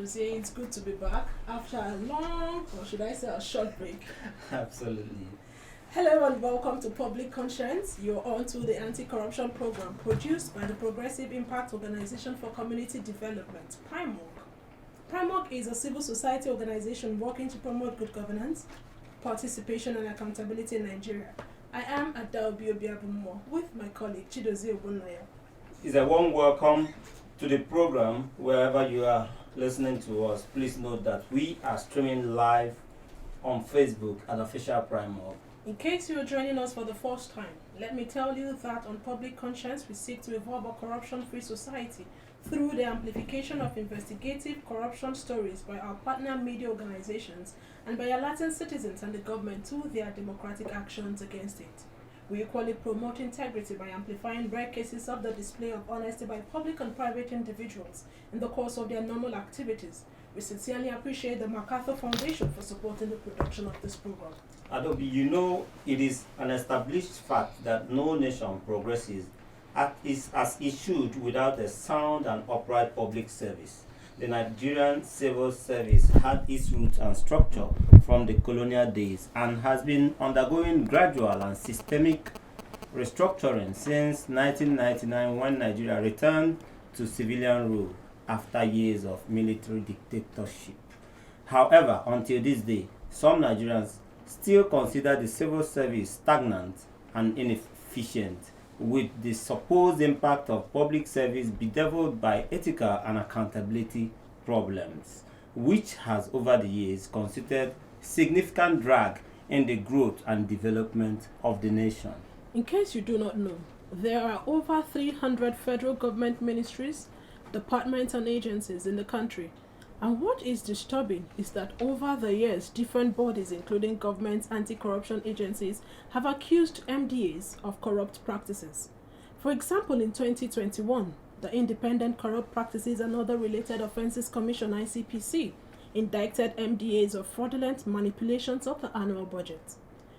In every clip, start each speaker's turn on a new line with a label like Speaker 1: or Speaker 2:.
Speaker 1: Chidozie. It's good to be back after a long, or should I say a short break.
Speaker 2: Absolutely.
Speaker 1: Hello and welcome to Public Conscience. You're on to the anti-corruption program produced by the Progressive Impact Organization for Community Development, PIMOG. PIMOG is a civil society organization working to promote good governance, participation and accountability in Nigeria. I am Adaobi Obiabumo with my colleague Chidozie Ogunaya.
Speaker 2: It's a warm welcome to the program wherever you are listening to us. Please note that we are streaming live on Facebook at Official PrimeHub.
Speaker 1: In case you are joining us for the first time, let me tell you that on Public Conscience we seek to evolve a corruption-free society through the amplification of investigative corruption stories by our partner media organizations and by alerting citizens and the government to their democratic actions against it. We equally promote integrity by amplifying rare cases of the display of honesty by public and private individuals in the course of their normal activities. We sincerely appreciate the MacArthur Foundation for supporting the production of this program.
Speaker 2: Adobe, it is an established fact that no nation progresses as it should without a sound and upright public service. The Nigerian civil service had its roots and structure from the colonial days and has been undergoing gradual and systemic restructuring since 1999 when Nigeria returned to civilian rule after years of military dictatorship. However, until this day, some Nigerians still consider the civil service stagnant and inefficient, with the supposed impact of public service bedeviled by ethical and accountability problems, which has over the years constituted significant drag in the growth and development of the nation.
Speaker 1: In case you do not know, there are over 300 federal government ministries, departments and agencies in the country. And what is disturbing is that over the years, different bodies, including government anti-corruption agencies, have accused MDAs of corrupt practices. For example, in 2021, the Independent Corrupt Practices and Other Related Offences Commission (ICPC) indicted MDAs of fraudulent manipulations of the annual budget.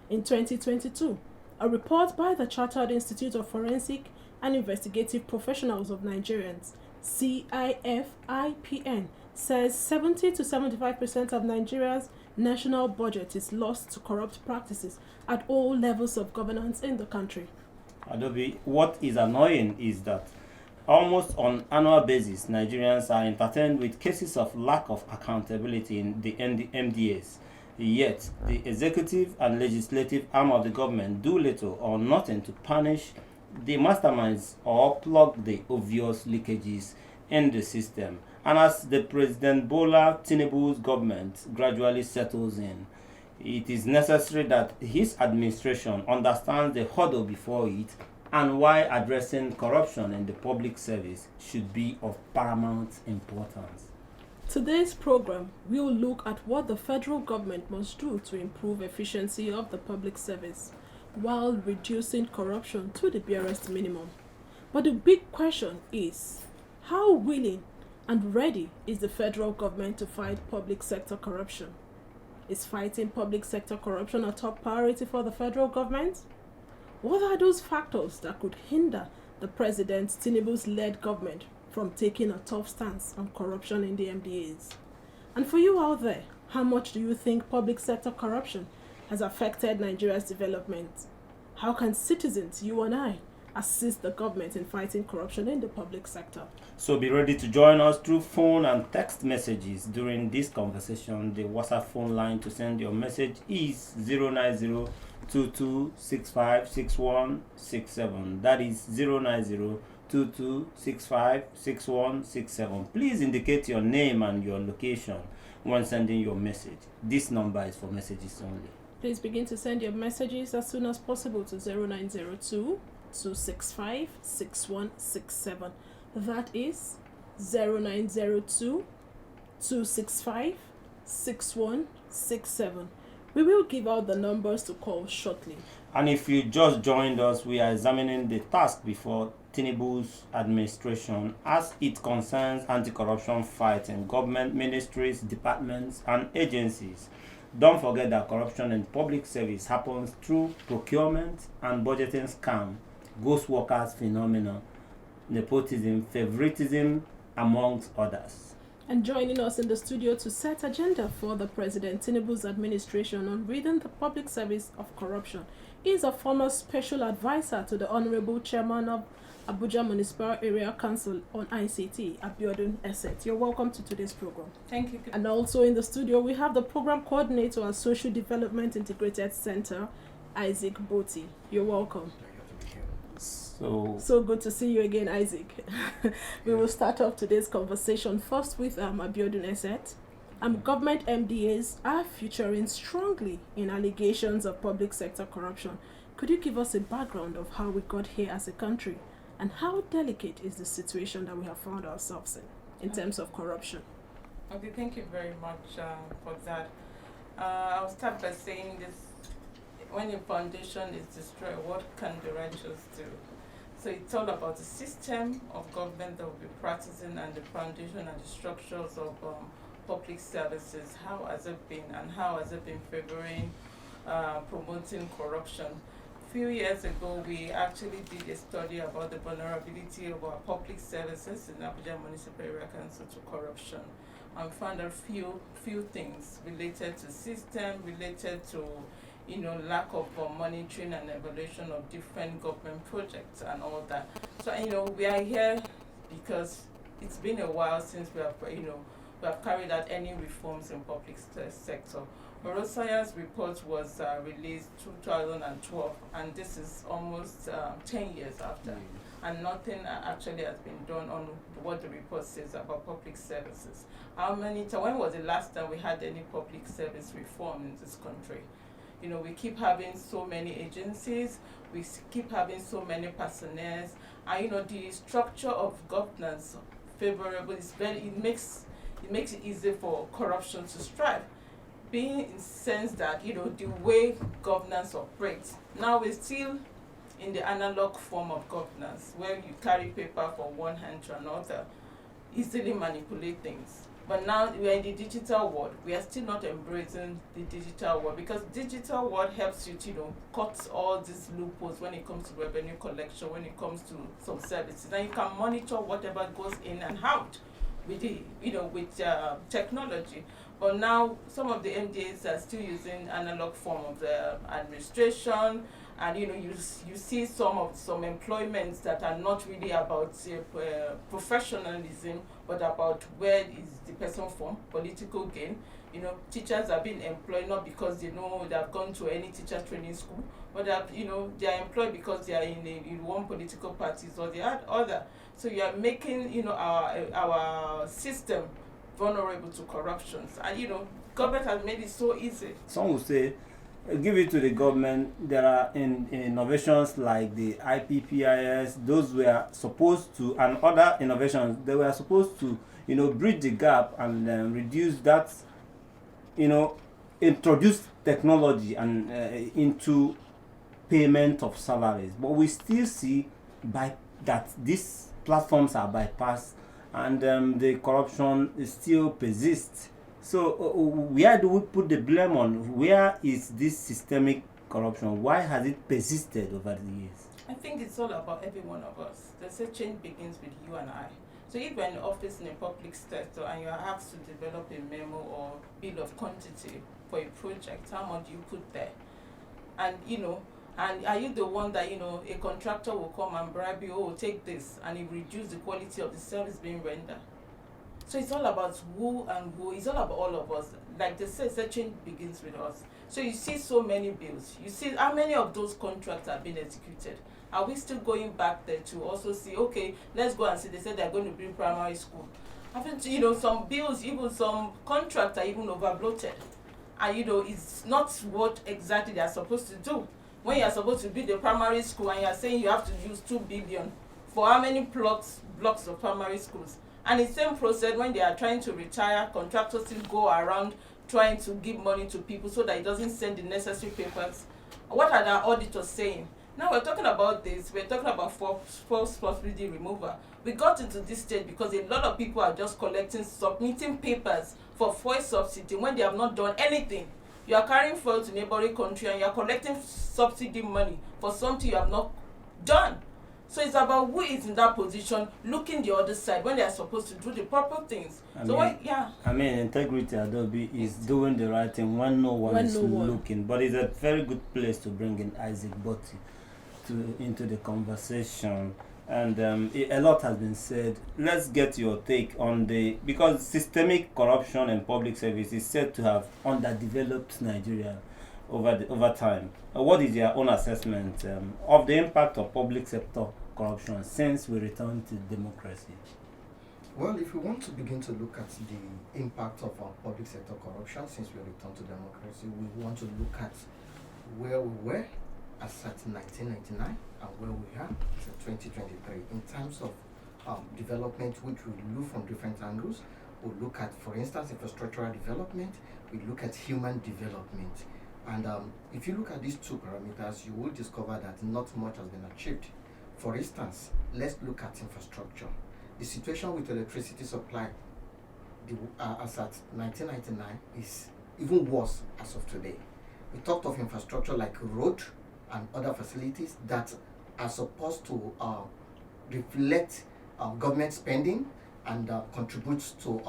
Speaker 1: In 2022, a report by the Chartered Institute of Forensic and Investigative Professionals of Nigerians (CIFIPN) says 70 to 75% of Nigeria's national budget is lost to corrupt practices at all levels of governance in the country.
Speaker 2: Adobe, what is annoying is that almost on annual basis, Nigerians are entertained with cases of lack of accountability in the MDAs. Yet, the executive and legislative arm of the government do little or nothing to punish the masterminds or plug the obvious leakages in the system. And as the President Bola Tinubu's government gradually settles in, it is necessary that his administration understands the hurdle before it and why addressing corruption in the public service should be of paramount importance.
Speaker 1: Today's program will look at what the federal government must do to improve efficiency of the public service while reducing corruption to the barest minimum. But the big question is, how willing and ready is the federal government to fight public sector corruption? Is fighting public sector corruption a top priority for the federal government? What are those factors that could hinder the President Tinubu's led government from taking a tough stance on corruption in the MDAs? And for you out there, how much do you think public sector corruption has affected Nigeria's development? How can citizens, you and I, assist the government in fighting corruption in the public sector?
Speaker 2: So be ready to join us through phone and text messages during this conversation. The WhatsApp phone line to send your message is 090-2265-6167. That is 090-2265-6167. Please indicate your name and your location when sending your message. This number is for messages only.
Speaker 1: Please begin to send your messages as soon as possible to 0902-265-6167. That is 0902-265-6167. We will give out the numbers to call shortly.
Speaker 2: And if you just joined us, we are examining the task before Tinubu's administration as it concerns anti-corruption fight in government ministries, departments, and agencies. Don't forget that corruption in public service happens through procurement and budgeting scam, ghost workers phenomenon, nepotism, favoritism, amongst others.
Speaker 1: And joining us in the studio to set agenda for the President Tinubu's administration on ridding the public service of corruption is a former special advisor to the Honorable Chairman of Abuja Municipal Area Council on ICT, Abiodun Esset. You're welcome to today's program.
Speaker 3: Thank you.
Speaker 1: And also in the studio, we have the Program Coordinator at Social Development Integrated Center, Isaac Boti. You're welcome. So good to see you again, Isaac. We will start off today's conversation first with Abiodun Esset. Government MDAs are featuring strongly in allegations of public sector corruption. Could you give us a background of how we got here as a country and how delicate is the situation that we have found ourselves in terms of corruption?
Speaker 3: Okay, thank you very much for that. I'll start by saying this: when your foundation is destroyed, what can the righteous do? So it's all about the system of government that will be practicing and the foundation and the structures of public services. How has it been, and how has it been favoring promoting corruption? A few years ago, we actually did a study about the vulnerability of our public services in Abuja Municipal Area Council to corruption, and found a few things related to system, related to lack of monitoring and evaluation of different government projects and all that. So we are here because it's been a while since we have carried out any reforms in public sector. Orosaya's report was released 2012, and this is almost 10 years after, and nothing actually has been done on what the report says about public services. When was the last time we had any public service reform in this country? We keep having so many agencies, we keep having so many personnel, and the structure of governance favorable is it makes it easy for corruption to strive. Being in the sense that the way governance operates now, we're still in the analog form of governance where you carry paper from one hand to another, easily manipulate things. But now we are in the digital world. We are still not embracing the digital world, because digital world helps you to cut all these loopholes when it comes to revenue collection, when it comes to some services. And you can monitor whatever goes in and out with the with technology. But now some of the MDAs are still using analog form of the administration, and you see some employments that are not really about professionalism, but about where is the person from, political gain. Teachers are being employed not because they have gone to any teacher training school, but they are employed because they are in one political party or the other. So you are making our system vulnerable to corruptions, and government has made it so easy.
Speaker 2: Some will say, give it to the government. There are innovations like the IPPIS. Those were supposed to, and other innovations, they were supposed to, bridge the gap and reduce that, introduce technology and into payment of salaries. But we still see that these platforms are bypassed, and the corruption still persists. So where do we put the blame on? Where is this systemic corruption? Why has it persisted over the years?
Speaker 3: I think it's all about every one of us. They say change begins with you and I. So if you're in the office in a public sector and you're asked to develop a memo or bill of quantity for a project, how much do you put there? And and are you the one that a contractor will come and bribe you, take this, and it reduce the quality of the service being rendered? So it's all about who and who. It's all about all of us. Like they say, change begins with us. So you see so many bills. You see how many of those contracts have been executed. Are we still going back there to also see, okay, let's go and see, they said they're going to bring primary school. Haven't some bills, even some contracts are even over-bloated. And it's not what exactly they're supposed to do. When you're supposed to build a primary school and you're saying you have to use 2 billion for how many blocks of primary schools? And the same process, when they are trying to retire, contractors still go around trying to give money to people so that it doesn't send the necessary papers. What are the auditors saying? Now we're talking about this, we're talking about false subsidy removal. We got into this stage because a lot of people are just submitting papers for fuel subsidy when they have not done anything. You are carrying fuel to neighboring country and you are collecting subsidy money for something you have not done. So it's about who is in that position, looking the other side when they are supposed to do the proper things.
Speaker 2: I mean, integrity, Adobe, is doing the right thing when no one is looking. But it's a very good place to bring in Isaac Botti into the conversation. And a lot has been said. Let's get your take on because systemic corruption in public service is said to have underdeveloped Nigeria over time. What is your own assessment of the impact of public sector corruption since we returned to democracy?
Speaker 4: Well, if we want to begin to look at the impact of our public sector corruption since we returned to democracy, we want to look at where we were as at 1999 and where we are as at 2023 in terms of development, which we look from different angles. We look at, for instance, infrastructural development. We look at human development. And if you look at these two parameters, you will discover that not much has been achieved. For instance, let's look at infrastructure. The situation with electricity supply as at 1999 is even worse as of today. We talked of infrastructure like road and other facilities that are supposed to reflect government spending and contribute to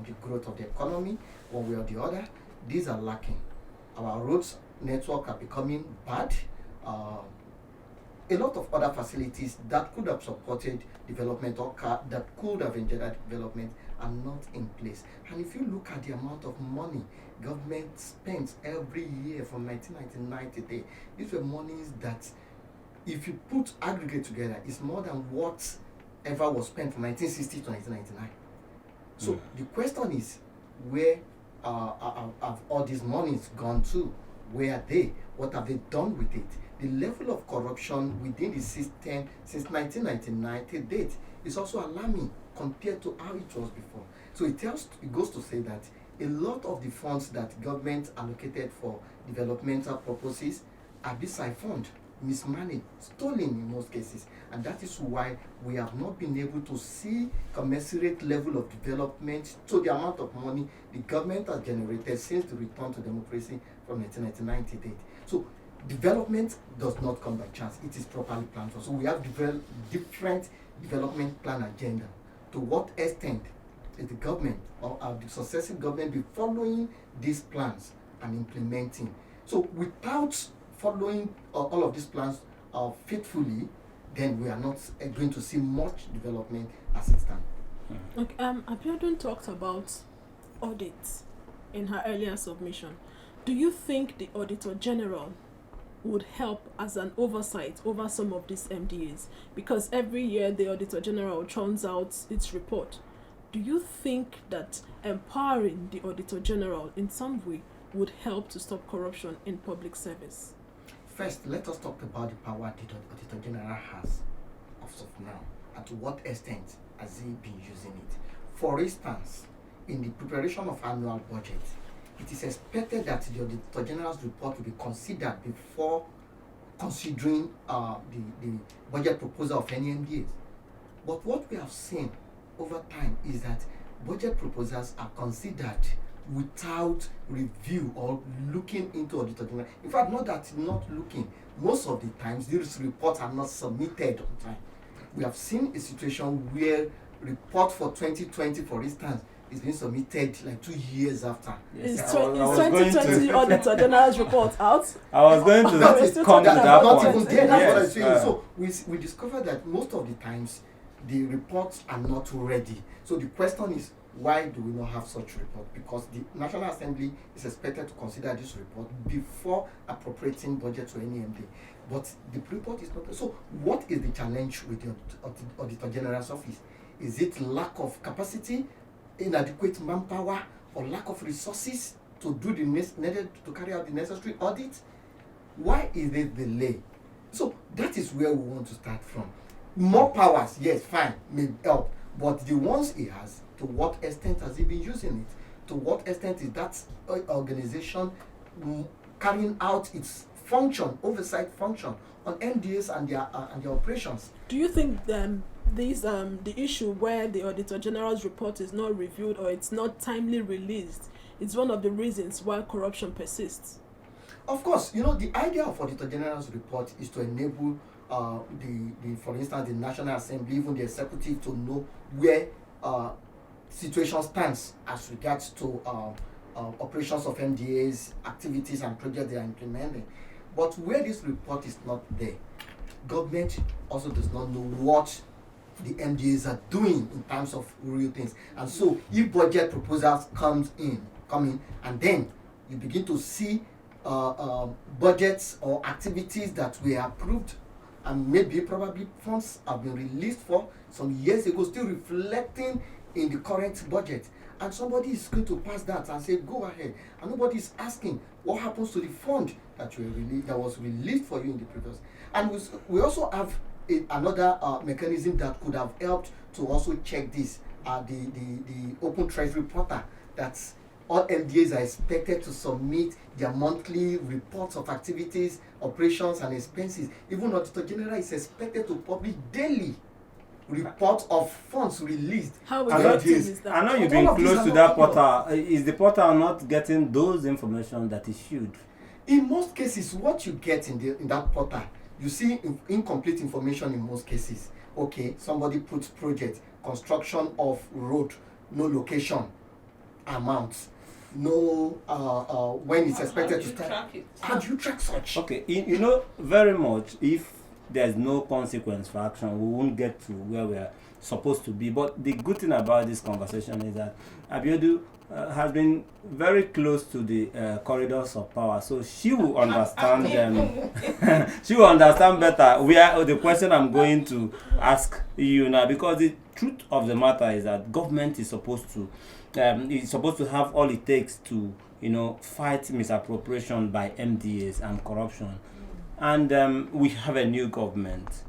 Speaker 4: the growth of the economy one way or the other. These are lacking. Our roads network are becoming bad. A lot of other facilities that could have supported development or that could have engendered development are not in place. And if you look at the amount of money government spends every year from 1999 to today, these were monies that, if you put aggregate together, is more than what ever was spent from 1960 to 1999. So the question is, where have all these monies gone to? Where are they? What have they done with it? The level of corruption within the system since 1999 to date is also alarming compared to how it was before. So it goes to say that a lot of the funds that government allocated for developmental purposes are siphoned, mismanaged, stolen in most cases. And that is why we have not been able to see commensurate level of development to the amount of money the government has generated since the return to democracy from 1999 to date. So development does not come by chance. It is properly planned for. So we have different development plan agenda. To what extent is the government or the successive government be following these plans and implementing? So without following all of these plans faithfully, then we are not going to see much development as it stands.
Speaker 1: Okay, Abiodun talked about audits in her earlier submission. Do you think the Auditor General would help as an oversight over some of these MDAs? Because every year the Auditor General churns out its report. Do you think that empowering the Auditor General in some way would help to stop corruption in public service?
Speaker 4: First, let us talk about the power the Auditor General has as of now, and to what extent has he been using it. For instance, in the preparation of annual budget, it is expected that the Auditor General's report will be considered before considering the budget proposal of any MDAs. But what we have seen over time is that budget proposals are considered without review or looking into Auditor General. In fact, not looking. Most of the times, these reports are not submitted on time. We have seen a situation where report for 2020, for instance, is being submitted like 2 years after.
Speaker 1: Yes, is 2020 Auditor General's report out?
Speaker 2: I was going to come to that
Speaker 4: not
Speaker 2: point.
Speaker 4: Even there, that's what I'm saying. So we discovered that most of the times the reports are not ready. So the question is, why do we not have such report? Because the National Assembly is expected to consider this report before appropriating budget to any MD. But the report is not. So what is the challenge with the Auditor General's office? Is it lack of capacity, inadequate manpower, or lack of resources to do the needed to carry out the necessary audit? Why is there delay? So that is where we want to start from. More powers, yes, fine, may help, but the ones he has, to what extent has he been using it? To what extent is that organization carrying out its function, oversight function on MDAs and their operations?
Speaker 1: Do you think the issue where the Auditor General's report is not reviewed or it's not timely released is one of the reasons why corruption persists?
Speaker 4: Of course, the idea of Auditor General's report is to enable for instance, the National Assembly, even the executive, to know where situation stands as regards to operations of MDAs, activities and projects they are implementing. But where this report is not there, government also does not know what the MDAs are doing in terms of real things. And so if budget proposals come in, and then you begin to see budgets or activities that were approved and maybe probably funds have been released for some years ago, still reflecting in the current budget, and somebody is going to pass that and say go ahead, and nobody is asking what happens to the fund that was released for you in the previous. And we also have another mechanism that could have helped to also check this, the Open Treasury Portal, that all MDAs are expected to submit their monthly reports of activities, operations and expenses. Even Auditor General is expected to publish daily report of funds released.
Speaker 1: How effective is that?
Speaker 2: I know you've been close to that portal. Is the portal not getting those information that is issued?
Speaker 4: In most cases, what you get in that portal, you see incomplete information in most cases. Okay, somebody puts project, construction of road, no location, amounts, no when it's expected to start. How do you track such?
Speaker 2: Okay, you know very much, if there's no consequence for action, we won't get to where we are supposed to be. But the good thing about this conversation is that Abiodun has been very close to the corridors of power, so she will understand them. She will understand better where the question I'm going to ask you now, because the truth of the matter is that government is supposed to have all it takes to fight misappropriation by MDAs and corruption. And we have a new government.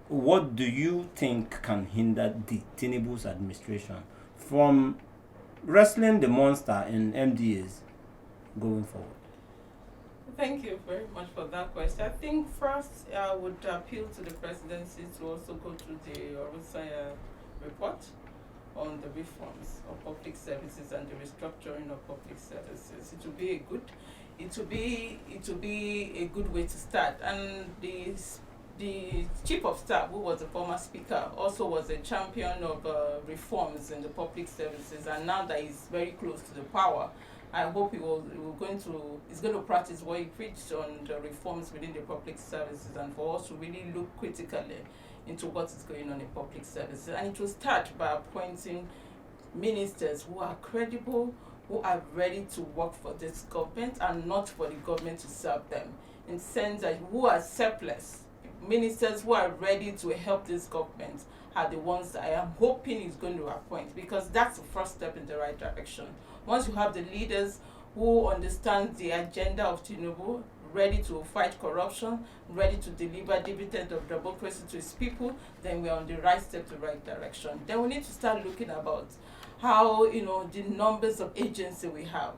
Speaker 2: What do you think can hinder the Tinubu's administration from wrestling the monster in MDAs going forward?
Speaker 3: Thank you very much for that question. I think first I would appeal to the presidency to also go through the Orusaya report on the reforms of public services and the restructuring of public services. It will be a good way to start. And the chief of staff, who was a former speaker, also was a champion of reforms in the public services, and now that he's very close to the power, I hope he's going to practice what he preached on the reforms within the public services, and for us to really look critically into what is going on in public services. And it will start by appointing ministers who are credible, who are ready to work for this government and not for the government to serve them, in the sense that who are selfless. Ministers who are ready to help this government are the ones that I am hoping is going to appoint, because that's the first step in the right direction. Once you have the leaders who understand the agenda of Tinubu, ready to fight corruption, ready to deliver dividend of democracy to its people, then we are on the right step, the right direction. Then we need to start looking about how, the numbers of agencies we have.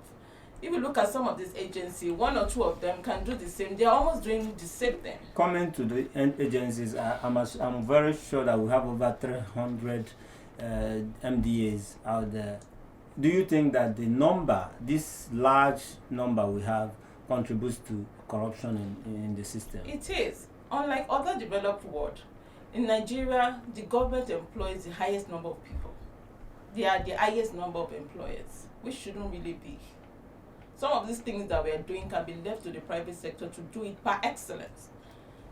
Speaker 3: If you look at some of these agencies, one or two of them can do the same. They are almost doing the same thing.
Speaker 2: Coming to the agencies, I'm very sure that we have over 300 MDAs out there. Do you think that this large number we have, contributes to corruption in the system? It
Speaker 3: is. Unlike other developed world, in Nigeria, the government employs the highest number of people. They are the highest number of employers, which shouldn't really be. Some of these things that we are doing can be left to the private sector to do it par excellence.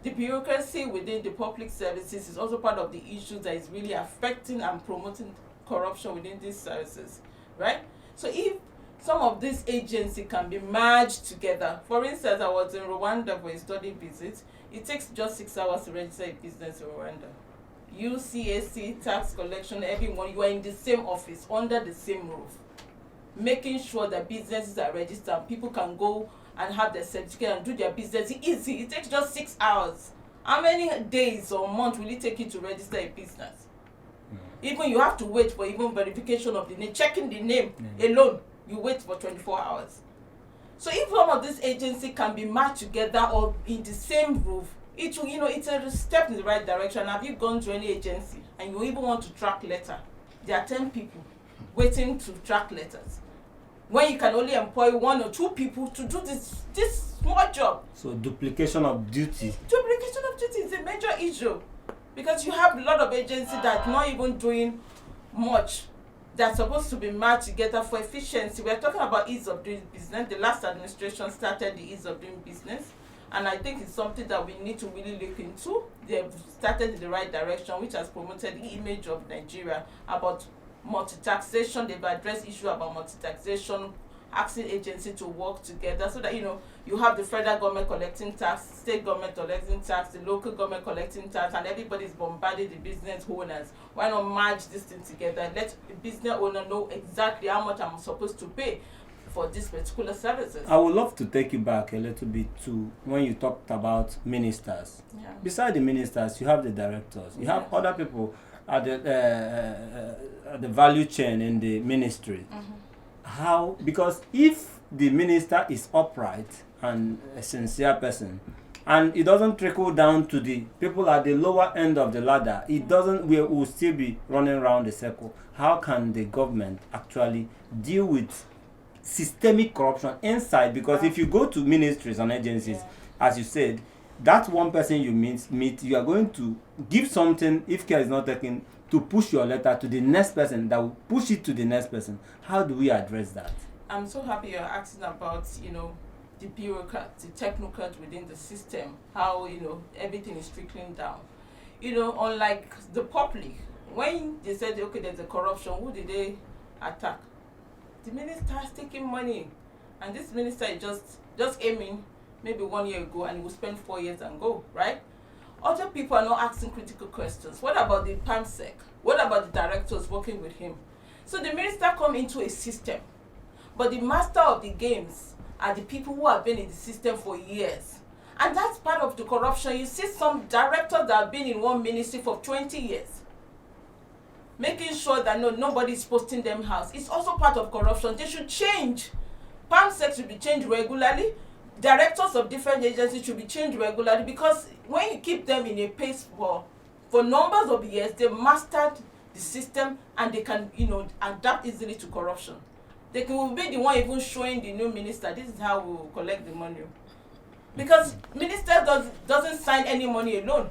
Speaker 3: The bureaucracy within the public services is also part of the issues that is really affecting and promoting corruption within these services, right? So if some of these agencies can be merged together. For instance, I was in Rwanda for a study visit. It takes just 6 hours to register a business in Rwanda. UCAC, tax collection, everyone, you are in the same office, under the same roof, making sure that businesses are registered. People can go and have their certificate and do their business easy. It takes just 6 hours. How many days or months will it take you to register a business? Even you have to wait for even verification of the name, checking the name alone. You wait for 24 hours. So if one of these agencies can be matched together or in the same roof, it will, it's a step in the right direction. Have you gone to any agency and you even want to track letter? There are 10 people waiting to track letters, when you can only employ 1 or 2 people to do this small job.
Speaker 2: So duplication of duty.
Speaker 3: Duplication of gratuity is a major issue because you have a lot of agencies that are not even doing much. That's supposed to be matched together for efficiency. We're talking about ease of doing business. The last administration started the ease of doing business, and I think it's something that we need to really look into. They've started in the right direction, which has promoted the image of Nigeria about multi-taxation. They've addressed issue about multi-taxation, asking agencies to work together so that you have the federal government collecting tax, state government collecting tax, the local government collecting tax, and everybody's bombarding the business owners. Why not merge this thing together? Let the business owner know exactly how much I'm supposed to pay for these particular services.
Speaker 2: I would love to take you back a little bit to when you talked about ministers.
Speaker 3: Yeah.
Speaker 2: Beside the ministers, you have the directors. You have other people at the value chain in the ministry. How? Because if the minister is upright and a sincere person, and it doesn't trickle down to the people at the lower end of the ladder, it doesn't. We will still be running around the circle. How can the government actually deal with systemic corruption inside? Because if you go to ministries and agencies, as you said, that one person you meet, you are going to give something, if care is not taken, to push your letter to the next person that will push it to the next person. How do we address that?
Speaker 3: I'm so happy you're asking about, the bureaucrats, the technocrats within the system, how, everything is trickling down. Unlike the public, when they said, okay, there's a corruption, who did they attack? The minister is taking money. And this minister is just aiming maybe 1 year ago, and he will spend 4 years and go, right? Other people are not asking critical questions. What about the PAMSEC? What about the directors working with him? So the minister come into a system, but the master of the games are the people who have been in the system for years. And that's part of the corruption. You see some directors that have been in one ministry for 20 years, making sure that nobody is posting them house. It's also part of corruption. They should change. PAMSEC should be changed regularly. Directors of different agencies should be changed regularly, because when you keep them in a pace for numbers of years, they mastered the system and they can adapt easily to corruption. They will be the one even showing the new minister, this is how we will collect the money. Because minister doesn't sign any money alone.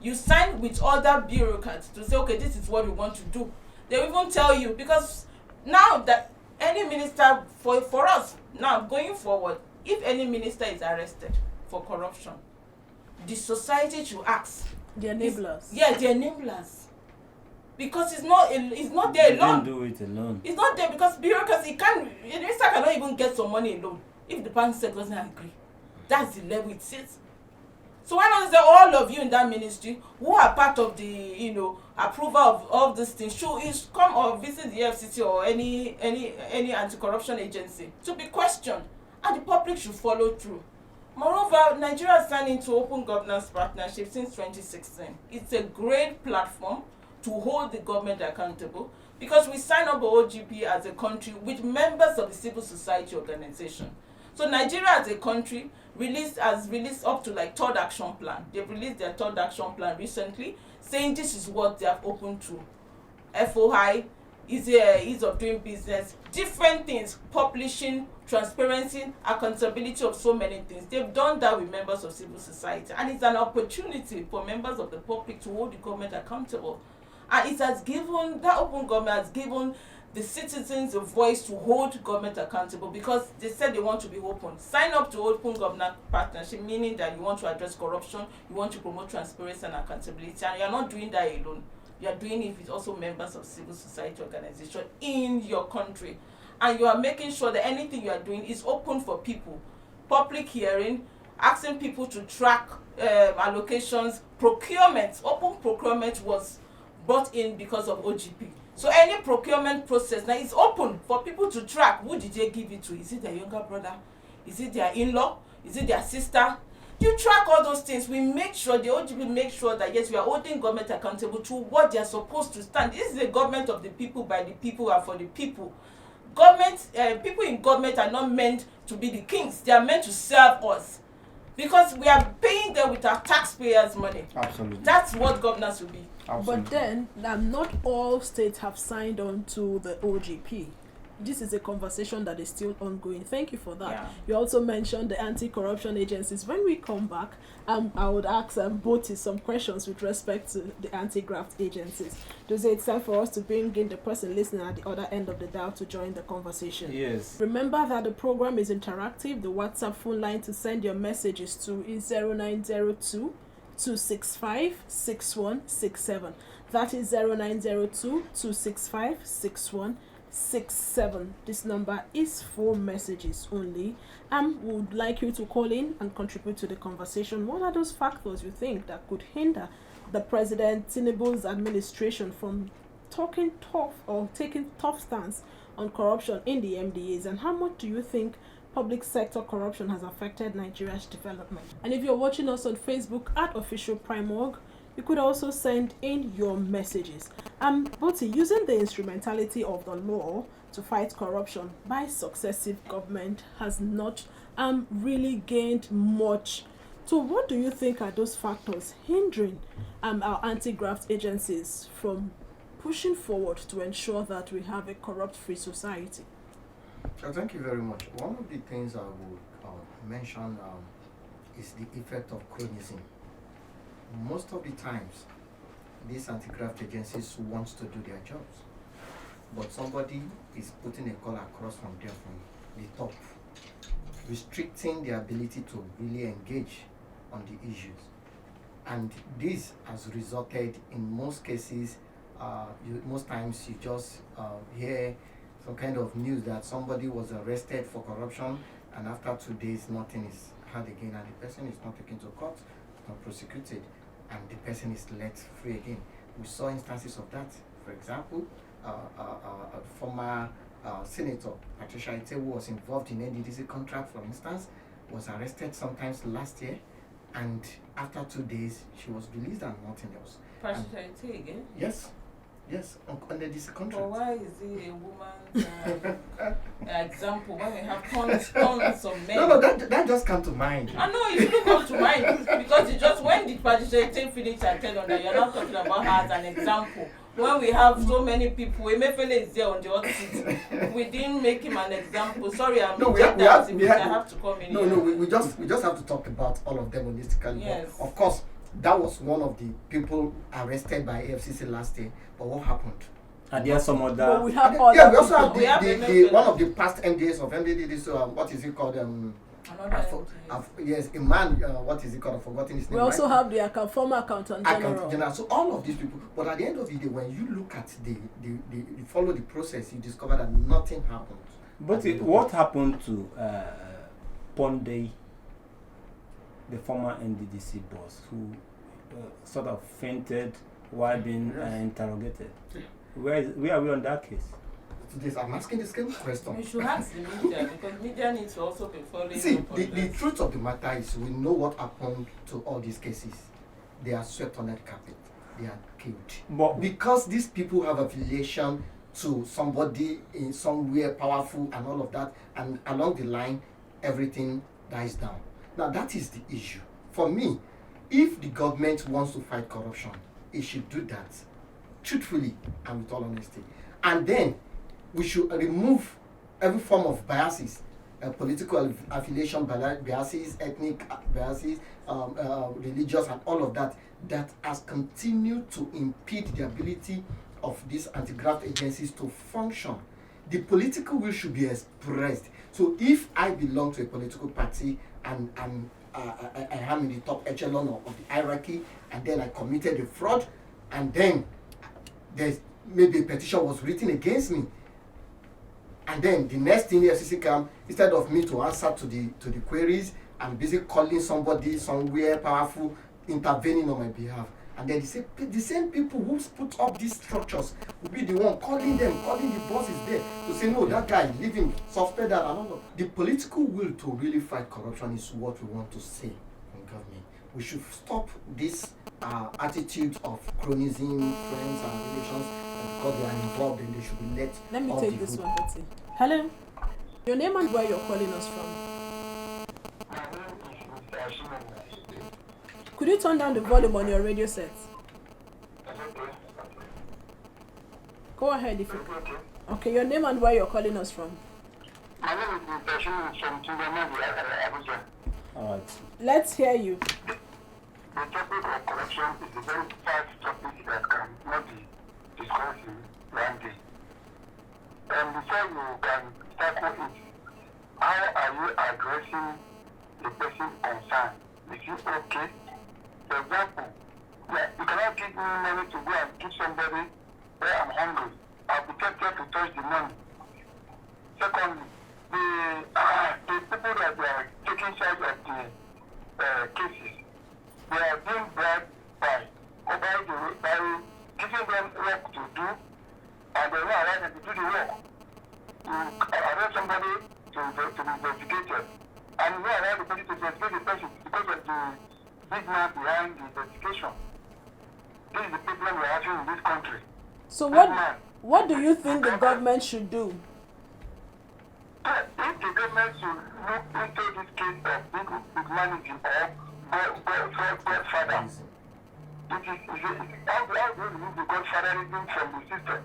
Speaker 3: You sign with other bureaucrats to say, okay, this is what we want to do. They will even tell you, because now that any minister, for us, now going forward, if any minister is arrested for corruption, the society should ask.
Speaker 1: The enablers.
Speaker 3: The enablers. Because it's not there alone.
Speaker 2: Don't do it alone.
Speaker 3: It's not there because bureaucracy the minister cannot even get some money alone if the PAMSEC doesn't agree. That's the level it sits. So why not say all of you in that ministry who are part of the approval of this thing should come or visit the FCC or any anti-corruption agency to be questioned, and the public should follow through. Moreover, Nigeria has signed into Open Governance Partnership since 2016. It's a great platform to hold the government accountable, because we sign up OGP as a country with members of the civil society organization. So Nigeria as a country has released up to third action plan. They've released their third action plan recently, saying this is what they have opened to. FOI, ease of doing business, different things, publishing, transparency, accountability of so many things. They've done that with members of civil society, and it's an opportunity for members of the public to hold the government accountable. And it has given, that open government has given the citizens a voice to hold government accountable, because they said they want to be open. Sign up to Open Governance Partnership, meaning that you want to address corruption, you want to promote transparency and accountability, and you're not doing that alone. You are doing it with also members of civil society organization in your country. And you are making sure that anything you are doing is open for people. Public hearing, asking people to track allocations, procurement. Open procurement was brought in because of OGP. So any procurement process now is open for people to track. Who did they give it to? Is it their younger brother? Is it their in-law? Is it their sister? You track all those things. We make sure, the OGP make sure that yes, we are holding government accountable to what they are supposed to stand. This is a government of the people, by the people, and for the people. People in government are not meant to be the kings. They are meant to serve us, because we are paying them with our taxpayers' money.
Speaker 2: Absolutely.
Speaker 3: That's what governance will be.
Speaker 2: Absolutely.
Speaker 1: But then, not all states have signed on to the OGP. this is a conversation that is still ongoing. Thank you for that.
Speaker 3: Yeah.
Speaker 1: You also mentioned the anti-corruption agencies. When we come back, I would ask Boti some questions with respect to the anti-graft agencies. Does it's time for us to bring in the person listening at the other end of the dial to join the conversation?
Speaker 2: Yes.
Speaker 1: Remember that the program is interactive. The WhatsApp phone line to send your messages to is 0902 265 6167. That is 0902 265 6167. This number is for messages only. Would like you to call in and contribute to the conversation. What are those factors you think that could hinder the President Tinubu's administration from talking tough or taking tough stance on corruption in the MDAs? And how much do you think public sector corruption has affected Nigeria's development? And if you're watching us on Facebook at Official Prime Org, you could also send in your messages. But using the instrumentality of the law to fight corruption by successive government has not really gained much. So what do you think are those factors hindering our anti-graft agencies from pushing forward to ensure that we have a corrupt-free society?
Speaker 4: Thank you very much. One of the things I would mention is the effect of cronyism. Most of the times, these anti-graft agencies want to do their jobs, but somebody is putting a call across from there, from the top, restricting their ability to really engage on the issues. And this has resulted in most cases, most times you just hear some kind of news that somebody was arrested for corruption, and after 2 days nothing is heard again, and the person is not taken to court, not prosecuted, and the person is let free again. We saw instances of that. For example, a former Senator Patricia Ite, who was involved in NDDC contract, for instance, was arrested sometimes last year, and after 2 days she was released and nothing else.
Speaker 3: Patricia Ite again?
Speaker 4: Yes, under this contract.
Speaker 3: But why is he a woman's example when we have tons of men?
Speaker 4: No, that just come to mind.
Speaker 3: I know it shouldn't come to mind because it's just when did Patricia Ite finish and tell on that you're not talking about her as an example. When we have so many people, Emefiele is there on the hot seat. We didn't make him an example. Sorry, I have to come in.
Speaker 4: No, we just have to talk about all of them holistically.
Speaker 3: Yes.
Speaker 4: Of course, that was one of the people arrested by AFCC last year. But what happened?
Speaker 2: And there are some other.
Speaker 1: Well, we have
Speaker 4: we also have
Speaker 3: We have
Speaker 4: the one of the past MDAs of MDA. So what is it called? Yes, a man. What is it called? I've forgotten his name.
Speaker 1: We also have the former accountant general.
Speaker 4: So all of these people. But at the end of the day, when you look at the follow the process, you discover that nothing happened.
Speaker 2: But what happened to Ponde, the former NDDC boss, who sort of fainted while being interrogated? Where are we on that case?
Speaker 4: I'm asking the same question.
Speaker 3: We should ask the media because media needs to also be following.
Speaker 4: See, the truth of the matter is we know what happened to all these cases. They are swept under the carpet. They are killed. But because these people have affiliation to somebody in somewhere powerful and all of that, and along the line, everything dies down. Now that is the issue. For me, if the government wants to fight corruption, it should do that truthfully and with all honesty. And then we should remove every form of biases, political affiliation biases, ethnic biases, religious, and all of that has continued to impede the ability of these anti-graft agencies to function. The political will should be expressed. So if I belong to a political party and I am in the top echelon of the hierarchy, and then I committed a fraud, and then there's maybe a petition was written against me, and then the next thing the FCC come, instead of me to answer to the queries, I'm busy calling somebody somewhere powerful intervening on my behalf. And then the same people who put up these structures will be the one calling the bosses there to say, no, that guy, leave him, suspend that, and all of. The political will to really fight corruption is what we want to see from government. We should stop this attitude of cronyism, friends and relations, and because they are involved, and they should be
Speaker 1: Let me take this one, Betty. Hello. Your name and where you're calling us from. Could you turn down the volume on your radio set? Go ahead if you can. Okay, your name and where you're calling us from.
Speaker 5: My name is Mr. from Tinubu, Abuja.
Speaker 2: All right.
Speaker 1: Let's hear you.
Speaker 5: The topic of corruption is a very vast topic that cannot be discussed in one day. And before you can tackle it, how are you addressing the person concerned? Is it okay? For example, you cannot give me money to go and give somebody where I'm hungry. I'll be tempted to touch the money. Secondly, the people that are taking charge of the cases, they are being bribed by giving them work to do, and they don't allow them to do the work. You allow somebody to be investigated, and you don't allow the person to investigate the person because of the big man behind the investigation. This is the problem we're having in this country.
Speaker 1: So what do you think the government should do?
Speaker 5: If the government should look into this case of big managing or godfather, how do you remove the godfatherism from the system?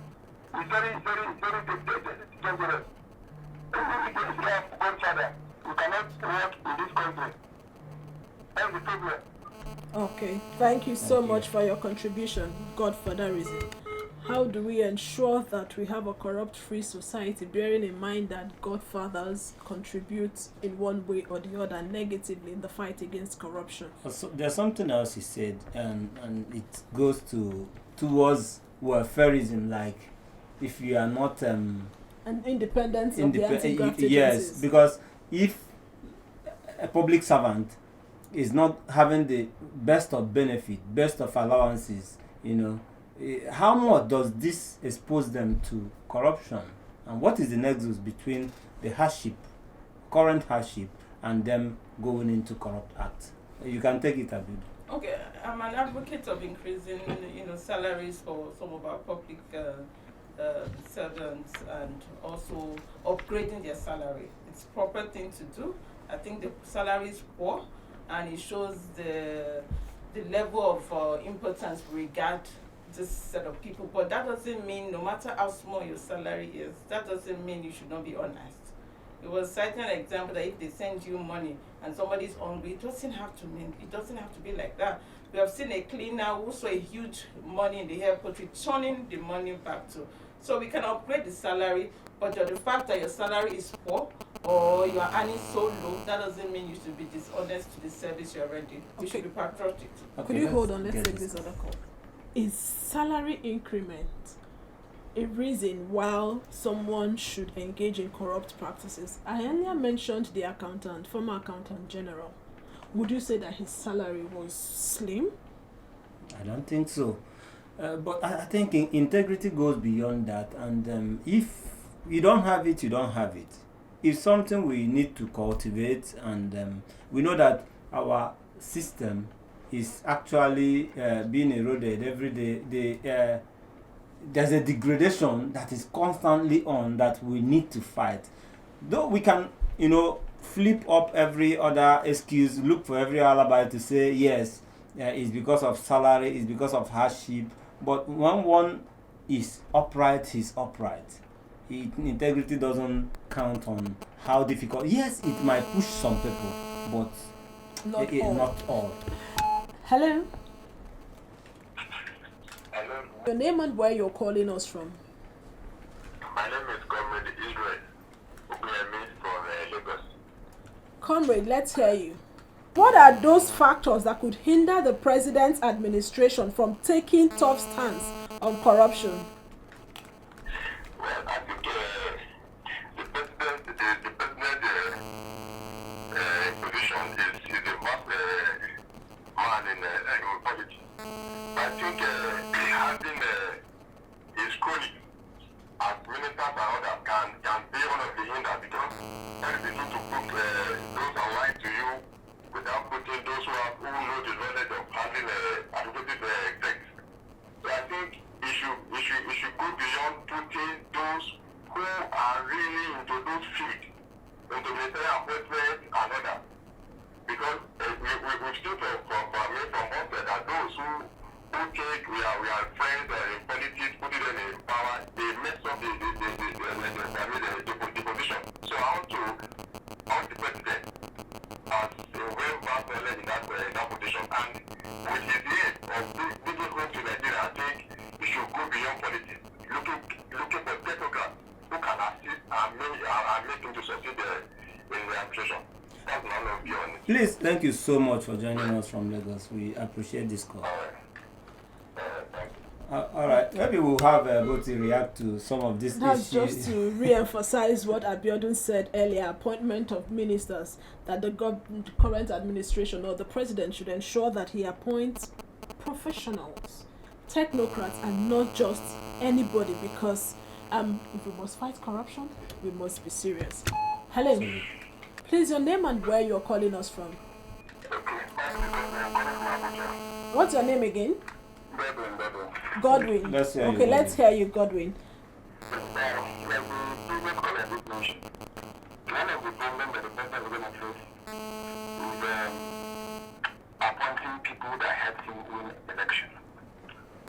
Speaker 5: It's very dangerous. If you have godfather, you cannot work in this country. That's the problem.
Speaker 1: Okay, thank you so much for your contribution, Godfatherism. How do we ensure that we have a corrupt-free society, bearing in mind that godfathers contribute in one way or the other negatively in the fight against corruption?
Speaker 2: Also, there's something else he said, and it goes towards welfareism, like if you are not
Speaker 1: and independence of the anti-graft agencies.
Speaker 2: yes, because if a public servant is not having the best of benefit, best of allowances, how much does this expose them to corruption? And what is the nexus between the current hardship, and them going into corrupt acts? You can take it, Abid.
Speaker 3: Okay, I'm an advocate of increasing, salaries for some of our public servants, and also upgrading their salary. It's a proper thing to do. I think the salary is poor, and it shows the level of importance we regard this set of people. But that doesn't mean, no matter how small your salary is, that doesn't mean you should not be honest. It was citing an example that if they send you money and somebody's hungry, it doesn't have to be like that. We have seen a cleaner who saw a huge money in the airport returning the money back to. So we can upgrade the salary, but the fact that your salary is poor or you are earning so low, that doesn't mean you should be dishonest to the service you're rendering. You should be patriotic.
Speaker 2: Okay,
Speaker 1: Could you hold on? Let's take this other call. Is salary increment a reason why someone should engage in corrupt practices? I earlier mentioned the former accountant general. Would you say that his salary was slim?
Speaker 2: I don't think so. But I think integrity goes beyond that. And if you don't have it, you don't have it. It's something we need to cultivate. And we know that our system is actually being eroded every day. There's a degradation that is constantly on that we need to fight. Though we can, flip up every other excuse, look for every alibi to say, yes, it's because of salary, it's because of hardship. But when one is upright, he's upright. Integrity doesn't count on how difficult. Yes, it might push some people, but not all.
Speaker 1: Hello?
Speaker 5: Hello.
Speaker 1: Your name and where you're calling us from?
Speaker 5: My name is Comrade Israel Ogunemi from Lagos.
Speaker 1: Comrade, let's hear you. What are those factors that could hinder the president's administration from taking tough stance on corruption?
Speaker 5: Well, I think the president position is a vast man in politics. I think having his colleagues as ministers and others can be one of the hinders, because it's easy to put those aligned to you without putting those who know the knowledge of handling administrative things. So I think we should go beyond putting those who are really into those fields, into military appointments and others. Because we've seen from onset that those who think we are friends in politics, putting them in power, they looking for technocrats who can assist and make him to succeed in the administration. That's my own view on it.
Speaker 2: Please, thank you so much for joining us from Lagos. We appreciate this call.
Speaker 5: Thank you.
Speaker 2: All right, maybe we'll have Boti react to some of these
Speaker 1: That's
Speaker 2: issues.
Speaker 1: just to re-emphasize what Abiodun said earlier, appointment of ministers, that the current administration or the president should ensure that he appoints professionals, technocrats, and not just anybody, because if we must fight corruption, we must be serious. Helen, please, your name and where you're calling us from. What's your name again? Godwin.
Speaker 2: Let's hear you,
Speaker 1: Okay, let's hear you, Godwin.
Speaker 5: One of the problems that the president is going to face is appointing people that help him win election.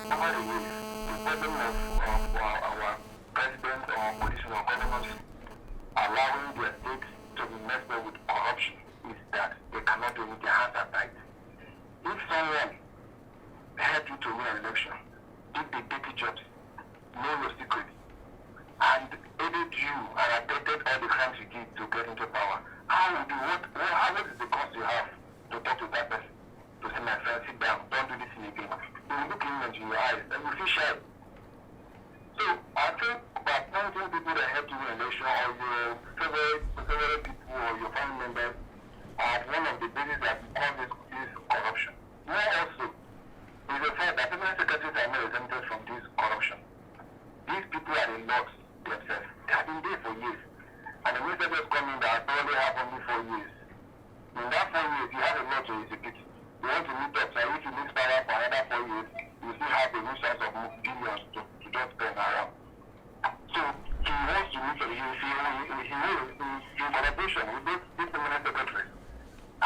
Speaker 5: Over the years, the problem of our president or politicians or governors allowing their states to be messed up with corruption is that they cannot do it, their hands are tied. If someone helped you to win an election, did the dirty jobs, know your secrets, and aided you and attended all the crimes you did to get into power, how is the cost you have to talk to that person? To say, my friend, sit down, don't do this thing again. You will look him into your eyes and you feel shy. So I think by appointing people that help you win an election, or your favorite people or your family members, are one of the bases that cause this corruption. More also is the fact that permanent secretaries are not exempted from this corruption. These people are the lords themselves. They have been there for years. And the minister just coming that probably have only 4 years. In that 4 years, you have a lot to execute. You want to meet up, so if you lose power for another 4 years, you still have the resource of billions to just spend around. So he wants to meet up, he will in collaboration with these permanent secretaries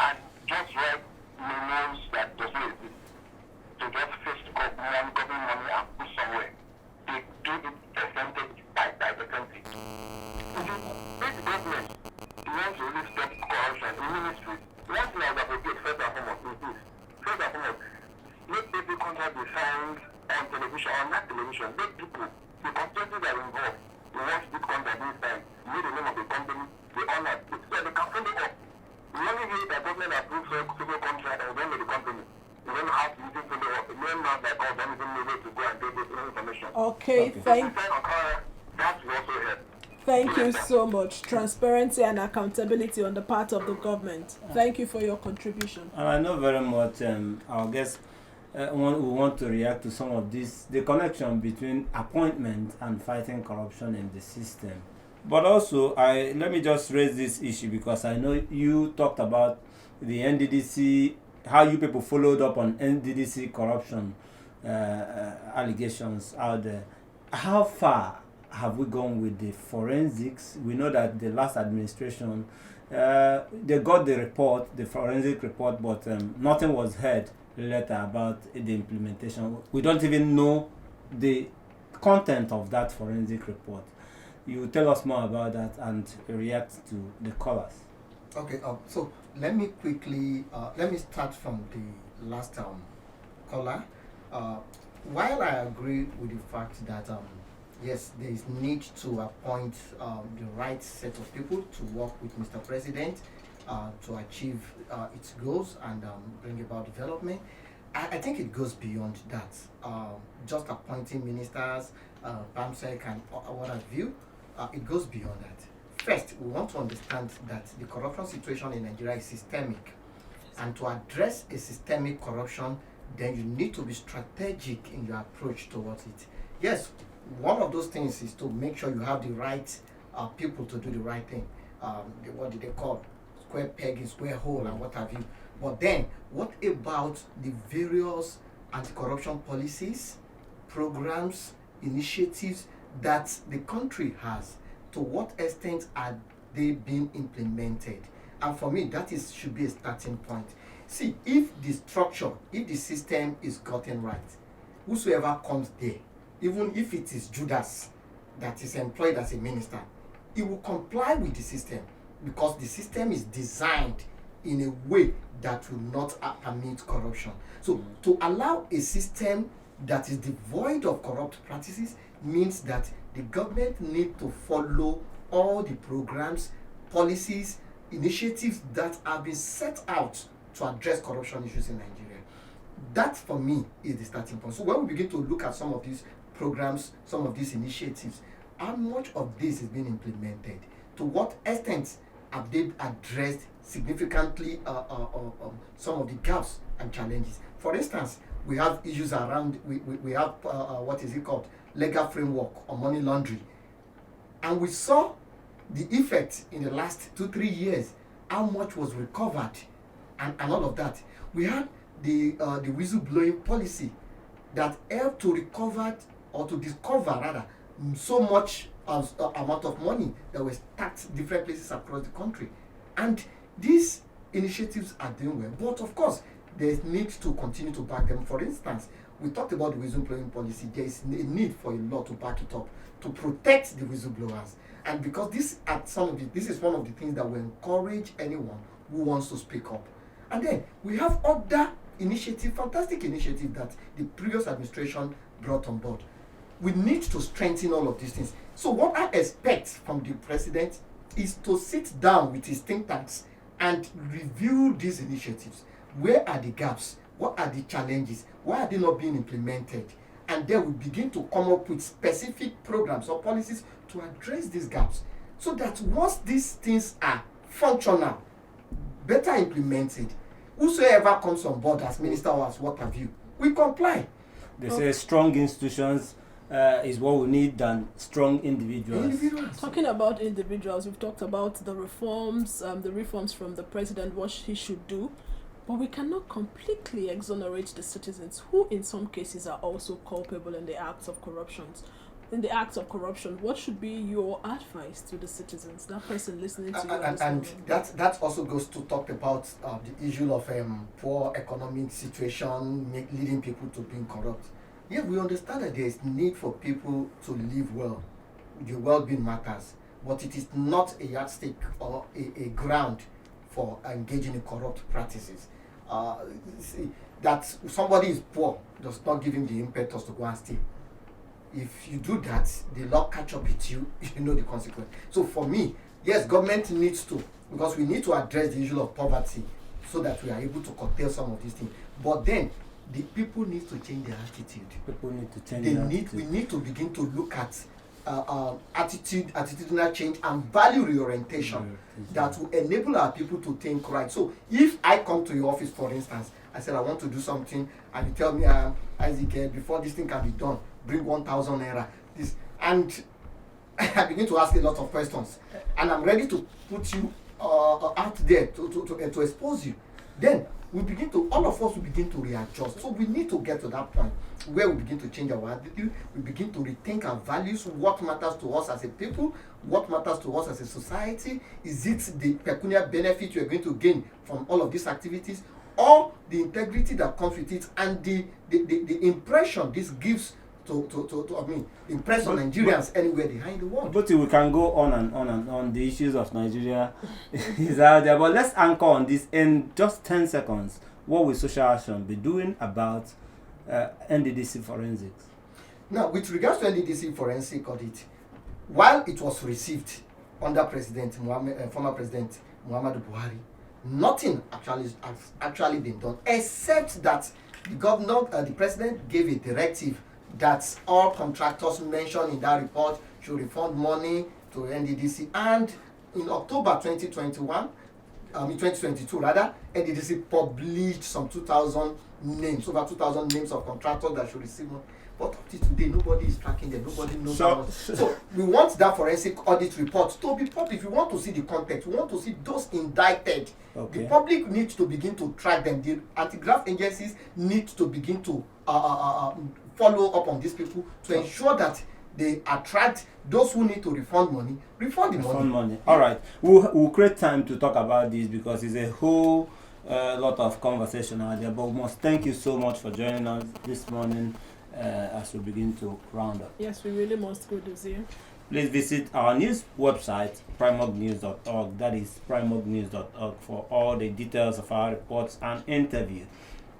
Speaker 5: and just write memos that does not exist. To just fetch government money and put somewhere. They do it percentage by percentage. This government, you want to really stop corruption in ministries. One thing I would advocate first and foremost is this. First and foremost, let every contract be signed on television or not television. Let people, the constituencies that are involved, you watch this contract being signed, you know the name of the company, the owner, so they can follow up. You only hear that government approves a civil contract and the name of the company. You don't have to even follow up. No man like us don't even know where to go and get this information.
Speaker 1: Okay, thank you
Speaker 5: Yes,
Speaker 1: so much. Transparency and accountability on the part of the government. Thank you for your contribution.
Speaker 2: And I know very much our guests want to react to some of this, the connection between appointment and fighting corruption in the system. But also, let me just raise this issue because I know you talked about the NDDC, how you people followed up on NDDC corruption allegations out there. How far have we gone with the forensics? We know that the last administration, they got the report, the forensic report, but nothing was heard later about the implementation. We don't even know the content of that forensic report. You tell us more about that and react to the callers.
Speaker 4: Okay, so let me quickly, let me start from the last caller. While I agree with the fact that yes, there is need to appoint the right set of people to work with Mr. President to achieve its goals and bring about development, I think it goes beyond that. Just appointing ministers, PAMSEC and what have you, it goes beyond that. First, we want to understand that the corruption situation in Nigeria is systemic. And to address a systemic corruption, then you need to be strategic in your approach towards it. Yes, one of those things is to make sure you have the right people to do the right thing. What did they call? Square peg in square hole and what have you. But then, what about the various anti-corruption policies, programs, initiatives that the country has? To what extent are they being implemented? And for me, that should be a starting point. See, if the structure, if the system is gotten right, whosoever comes there, even if it is Judas that is employed as a minister, he will comply with the system because the system is designed in a way that will not permit corruption. So to allow a system that is devoid of corrupt practices means that The government need to follow all the programs, policies, initiatives that have been set out to address corruption issues in Nigeria. That, for me, is the starting point. So when we begin to look at some of these programs, some of these initiatives, how much of this is being implemented? To what extent have they addressed significantly some of the gaps and challenges? For instance, we have issues around, we have, what is it called, legal framework on money laundering. And we saw the effect in the last 2-3 years, how much was recovered and all of that. We had the whistleblowing policy that helped to recover, or to discover rather, so much amount of money that was taxed different places across the country. And these initiatives are doing well, but of course there is need to continue to back them. For instance, we talked about the whistleblowing policy. There is a need for a law to back it up, to protect the whistleblowers. And because this is one of the things that will encourage anyone who wants to speak up. And then we have other initiatives, fantastic initiatives that the previous administration brought on board. We need to strengthen all of these things. So what I expect from the president is to sit down with his think tanks and review these initiatives. Where are the gaps? What are the challenges? Why are they not being implemented? And then we begin to come up with specific programs or policies to address these gaps, so that once these things are functional, better implemented, whosoever comes on board as minister or as what have you, we comply.
Speaker 2: They say strong institutions is what we need than strong individuals.
Speaker 1: Talking about individuals, we've talked about the reforms from the president, what he should do, but we cannot completely exonerate the citizens who in some cases are also culpable in the acts of corruption. What should be your advice to the citizens, that person listening to you?
Speaker 4: And that also goes to talk about the issue of poor economic situation leading people to being corrupt. Yeah, we understand that there is need for people to live well. Your well-being matters, but it is not a yardstick or a ground for engaging in corrupt practices. That somebody is poor does not give him the impetus to go and steal. If you do that, the law catch up with you, you know the consequence. So for me, yes, government needs to, because we need to address the issue of poverty so that we are able to curtail some of these things. But then the people need to change their attitude.
Speaker 2: People need to change their attitude.
Speaker 4: We need to begin to look at attitudinal change and value reorientation that will enable our people to think right. So if I come to your office, for instance, I said I want to do something, and you tell me, Isaac, before this thing can be done, bring 1,000 naira. And I begin to ask a lot of questions, and I'm ready to put you out there to expose you. Then all of us will begin to readjust. So we need to get to that point where we begin to change our attitude, we begin to rethink our values, what matters to us as a people, what matters to us as a society. Is it the pecuniary benefit you are going to gain from all of these activities, or the integrity that comes with it, and the impression this gives to impress on Nigerians anywhere behind the world.
Speaker 2: But we can go on and on. The issues of Nigeria is out there. But let's anchor on this in just 10 seconds. What will social action be doing about NDDC forensics?
Speaker 4: Now, with regards to NDDC forensic audit, while it was received under former President Muhammadu Buhari, nothing has actually been done, except that the president gave a directive that all contractors mentioned in that report should refund money to NDDC. And in October 2022 rather, NDDC published some 2,000 names, over 2,000 names of contractors that should receive money. But up to today, nobody is tracking them. Nobody knows how much. So we want that forensic audit report to be public. If you want to see the context, we want to see those indicted. Okay. The public needs to begin to track them. The anti-graft agencies need to begin to follow up on these people to ensure that they attract those who need to refund money, refund the money.
Speaker 2: All right. We'll create time to talk about this because it's a whole lot of conversation out there. But we must thank you so much for joining us this morning as we begin to round up.
Speaker 1: Yes, we really must go to see.
Speaker 2: Please visit our news website, primognews.org. That is primognews.org for all the details of our reports and interviews.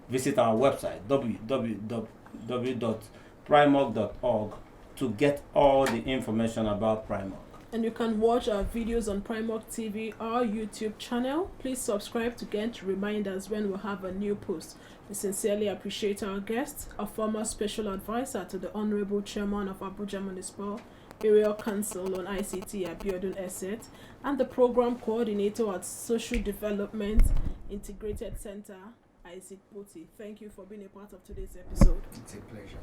Speaker 2: Visit our website, www.primog.org, to get all the information about Primark.
Speaker 1: And you can watch our videos on Primark TV, our YouTube channel. Please subscribe to get reminders when we have a new post. We sincerely appreciate our guest, a former special advisor to the Honorable Chairman of Abuja Municipal Area Council on ICT, Abiodun Esset, and the Program Coordinator at Social Development Integrated Center, Isaac Boti. Thank you for being a part of today's episode.
Speaker 4: It's a pleasure.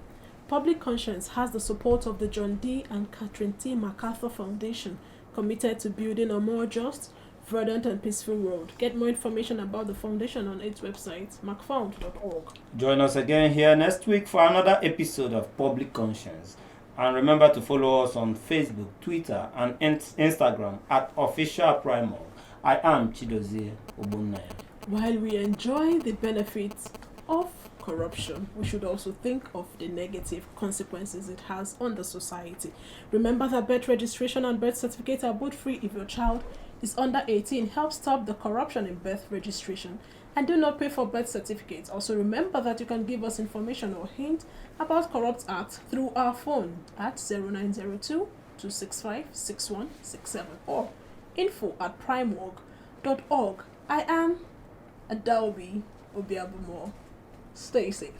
Speaker 1: Public Conscience has the support of the John D. and Catherine T. MacArthur Foundation, committed to building a more just, verdant and peaceful world. Get more information about the foundation on its website, macfound.org.
Speaker 2: Join us again here next week for another episode of Public Conscience. And remember to follow us on Facebook, Twitter, and Instagram at Official Primark. I am Chidozie Obunnaya.
Speaker 1: While we enjoy the benefits of corruption, we should also think of the negative consequences it has on the society. Remember that birth registration and birth certificate are both free if your child is under 18. Help stop the corruption in birth registration. And do not pay for birth certificates. Also remember that you can give us information or hint about corrupt acts through our phone at 0902-265-6167 or info@primark.org. I am Adalbi Obiabumo. Stay safe.